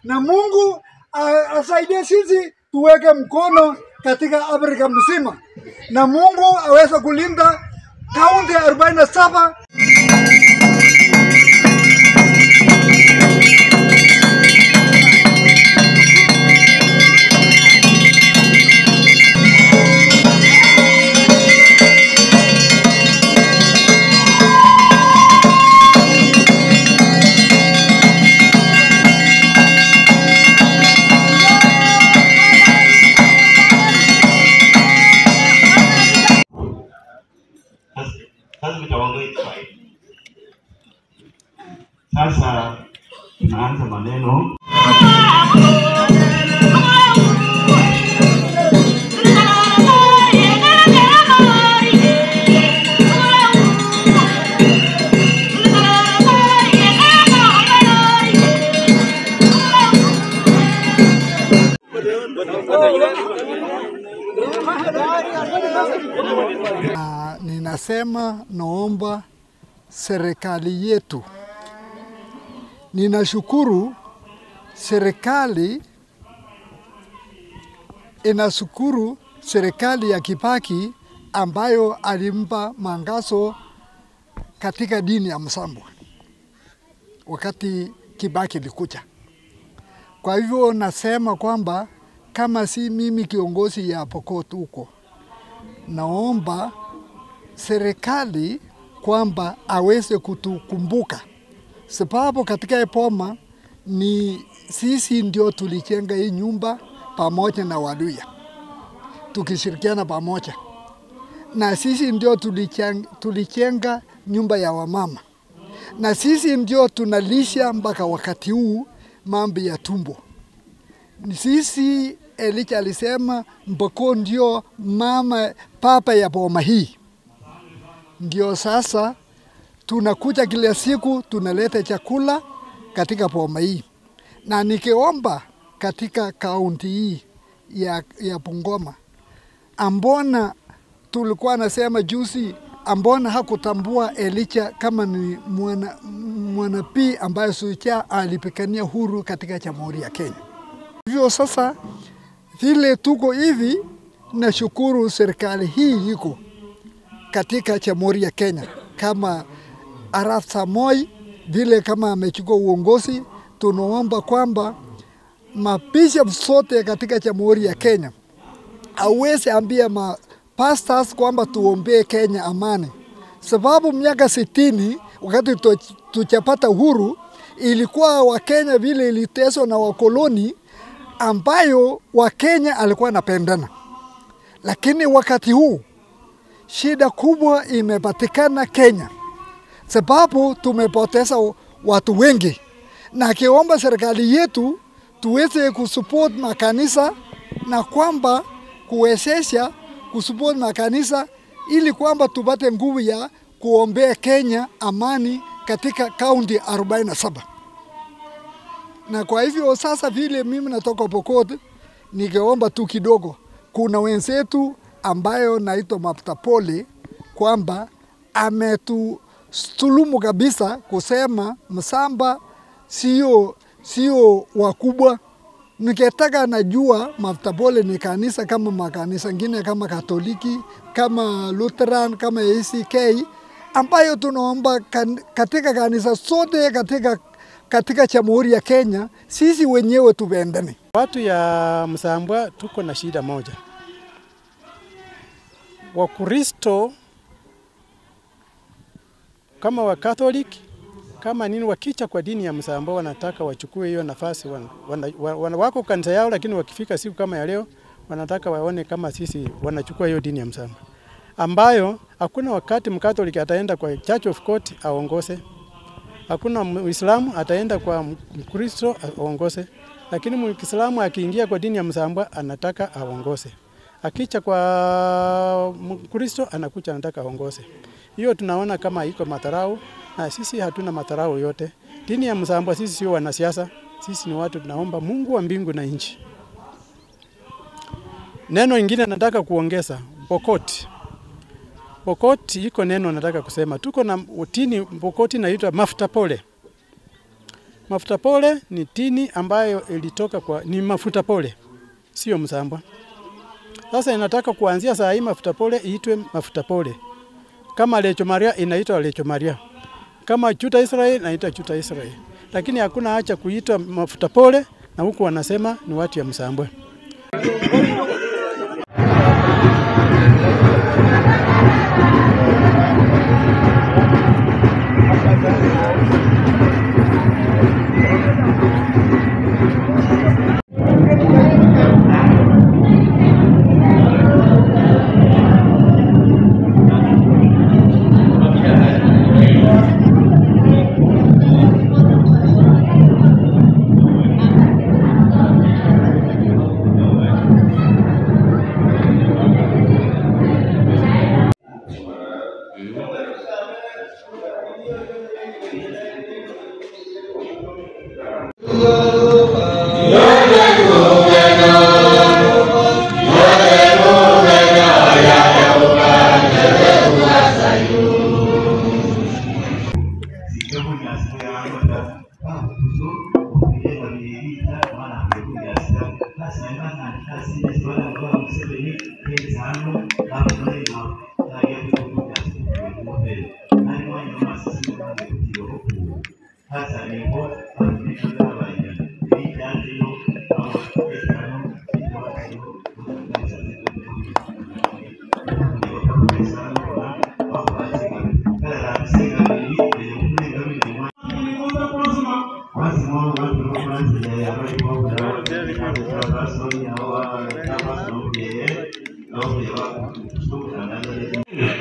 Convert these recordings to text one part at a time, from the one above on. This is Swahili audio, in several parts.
na Mungu asaidie sisi tuweke mkono katika Afrika mzima, na Mungu aweze kulinda kaunti 47. Sasa tunaanza maneno. Ninasema naomba serikali yetu, ninashukuru serikali, inashukuru serikali ya Kibaki ambayo alimpa mangaso katika dini ya Msambwa wakati Kibaki likuja. Kwa hivyo nasema kwamba kama si mimi kiongozi ya Pokot huko, naomba serikali kwamba aweze kutukumbuka, sababu katika Epoma ni sisi ndio tulijenga hii nyumba pamoja na Waluya, tukishirikiana pamoja, na sisi ndio tulijenga nyumba ya wamama, na sisi ndio tunalisha mpaka wakati huu mambo ya tumbo. Sisi Elisha alisema Mboko ndio papa ya boma hii. Ndio sasa tunakuja kila siku tunaleta chakula katika boma hii. Na nikiomba katika kaunti hii ya Bungoma, ambona tulikuwa nasema juzi, ambona hakutambua Elisha kama ni mwanabii ambaye Sucha alipigania huru katika Jamhuri ya Kenya. Hivyo sasa vile tuko hivi, nashukuru serikali hii iko katika Jamhuri ya Kenya kama Arap Samoei vile kama amechukua uongozi. Tunaomba kwamba mabishop sote katika Jamhuri ya Kenya aweze ambia pastors kwamba tuombee Kenya amani, sababu miaka 60 wakati tuchapata uhuru ilikuwa Wakenya vile iliteswa na wakoloni ambayo Wakenya alikuwa napendana, lakini wakati huu shida kubwa imepatikana Kenya sababu tumepoteza watu wengi, na kiomba serikali yetu tuweze kusupport makanisa na kwamba kuwezesha kusupport makanisa ili kwamba tupate nguvu ya kuombea Kenya amani katika kaunti 47. Na kwa hivyo sasa vile mimi natoka Pokot, ningeomba tu kidogo, kuna wenzetu ambayo naitwa Mafuta Pole kwamba ametustulumu kabisa kusema Msamba sio wakubwa. Nikitaka najua Mafuta Pole ni kanisa kama makanisa ngine kama Katoliki, kama Lutheran, kama ACK, ambayo tunaomba katika kanisa sote katika Jamhuri ya Kenya sisi wenyewe tupendane. Watu ya Msambwa tuko na shida moja. Wakristo kama wa Catholic kama nini wakicha kwa dini ya Msambwa wanataka wachukue hiyo nafasi, wako kanisa yao, lakini wakifika siku kama ya leo wanataka waone kama sisi wanachukua hiyo dini ya Msambwa, ambayo hakuna wakati Mkatoliki ataenda kwa Church of God aongoze, hakuna Muislamu ataenda kwa Mkristo aongoze, lakini Muislamu akiingia kwa dini ya Msambwa anataka aongoze, akicha kwa Mkristo anakuja anataka aongoze. Hiyo tunaona kama iko madharau, na sisi hatuna madharau yote. Dini ya Msambwa sisi sio wanasiasa, sisi ni watu tunaomba Mungu wa mbingu na nchi. Neno ingine nataka kuongeza, Pokot. Pokot iko neno nataka kusema. Tuko na utini Pokot inaitwa Mafuta Pole. Mafuta pole ni tini ambayo ilitoka ni mafuta pole, sio msambwa. Sasa inataka kuanzia saa hii mafuta pole iitwe mafuta pole. Kama Lecho Maria inaitwa Lecho Maria. Kama Chuta Israel inaitwa Chuta Israel. Lakini hakuna haja kuitwa mafuta pole na huku wanasema ni watu ya msambwe.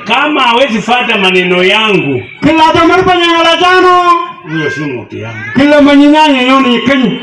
Kama hawezi fuata maneno yangu, kila tamari panyangala tano, huyo si mtu yangu. kila manyinyanya yoni kenyi.